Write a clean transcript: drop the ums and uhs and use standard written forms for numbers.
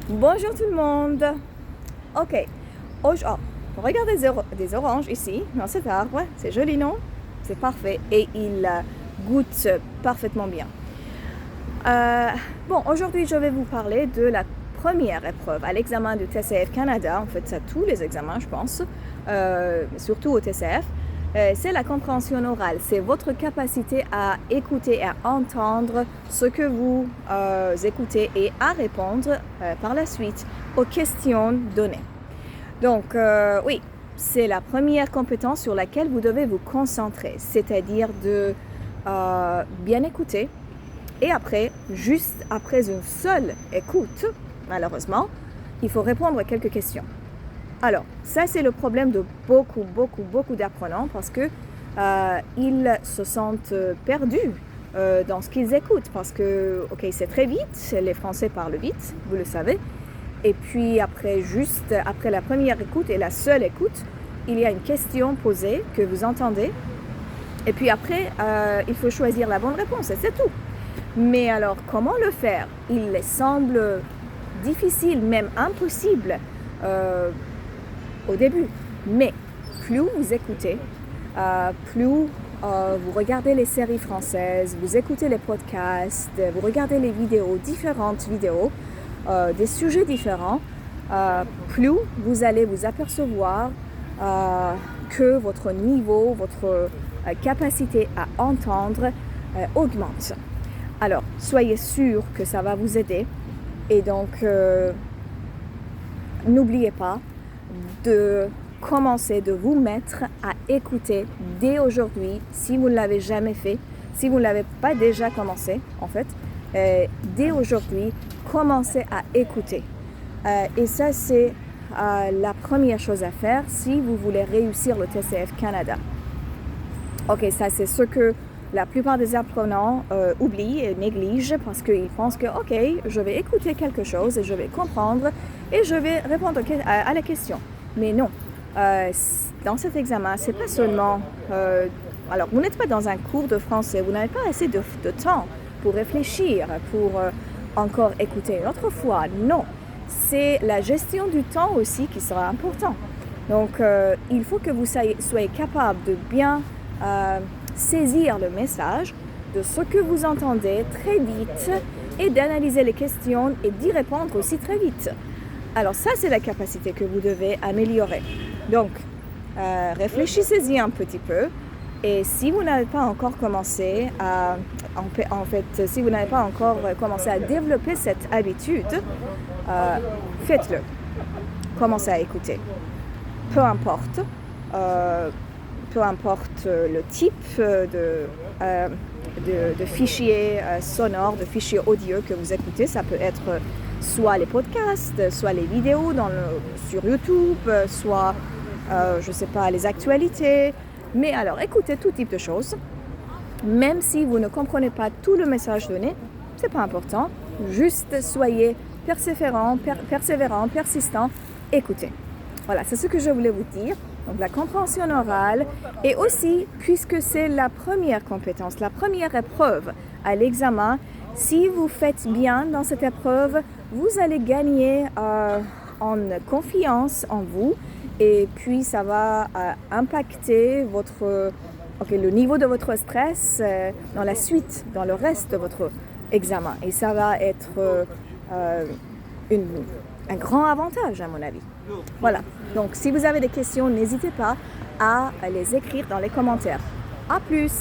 Bonjour tout le monde. Ok. Regardez des oranges ici, dans cet arbre. C'est joli, non? C'est parfait. Et il goûte parfaitement bien. Aujourd'hui, je vais vous parler de la première épreuve à l'examen du TCF Canada. En fait, à tous les examens, je pense, surtout au TCF. C'est la compréhension orale. C'est votre capacité à écouter et à entendre ce que vous écoutez et à répondre par la suite aux questions données. Donc, oui, c'est la première compétence sur laquelle vous devez vous concentrer, c'est-à-dire de bien écouter. Et après, juste après une seule écoute, malheureusement, il faut répondre à quelques questions. Alors, ça c'est le problème de beaucoup d'apprenants parce que ils se sentent perdus dans ce qu'ils écoutent parce que, c'est très vite, les Français parlent vite, vous le savez. Et puis après la première écoute et la seule écoute, il y a une question posée que vous entendez. Et puis après, il faut choisir la bonne réponse et c'est tout. Mais alors, comment le faire? Il semble difficile, même impossible au début. Mais plus vous écoutez, plus vous regardez les séries françaises, vous écoutez les podcasts, vous regardez les différentes vidéos, des sujets différents, plus vous allez vous apercevoir que votre niveau, votre capacité à entendre augmente. Alors, soyez sûr que ça va vous aider. Et donc, n'oubliez pas de commencer, de vous mettre à écouter dès aujourd'hui, si vous ne l'avez jamais fait, si vous ne l'avez pas déjà commencé, en fait, dès aujourd'hui, commencez à écouter. Et ça, c'est la première chose à faire si vous voulez réussir le TCF Canada. Ça, c'est ce que la plupart des apprenants oublient et négligent parce qu'ils pensent que, je vais écouter quelque chose et je vais comprendre et je vais répondre à la question. Mais non, dans cet examen, c'est pas seulement... alors, vous n'êtes pas dans un cours de français, vous n'avez pas assez de temps pour réfléchir, pour encore écouter une autre fois. Non, c'est la gestion du temps aussi qui sera important. Donc, il faut que vous soyez capable de bien saisir le message de ce que vous entendez très vite et d'analyser les questions et d'y répondre aussi très vite. Alors ça, c'est la capacité que vous devez améliorer. Donc, réfléchissez-y un petit peu. Et si vous n'avez pas encore commencé à développer cette habitude, faites-le. Commencez à écouter. Peu importe le type de fichier sonore, de fichier audio que vous écoutez. Ça peut être soit les podcasts, soit les vidéos sur YouTube, soit, les actualités. Mais alors, écoutez tout type de choses. Même si vous ne comprenez pas tout le message donné, c'est pas important. Juste soyez persévérant, persistant, écoutez. Voilà, c'est ce que je voulais vous dire. Donc la compréhension orale et aussi, puisque c'est la première compétence, la première épreuve à l'examen, si vous faites bien dans cette épreuve, vous allez gagner en confiance en vous et puis ça va impacter le niveau de votre stress dans la suite, dans le reste de votre examen. Et ça va être un grand avantage à mon avis. Voilà, donc si vous avez des questions, n'hésitez pas à les écrire dans les commentaires. À plus!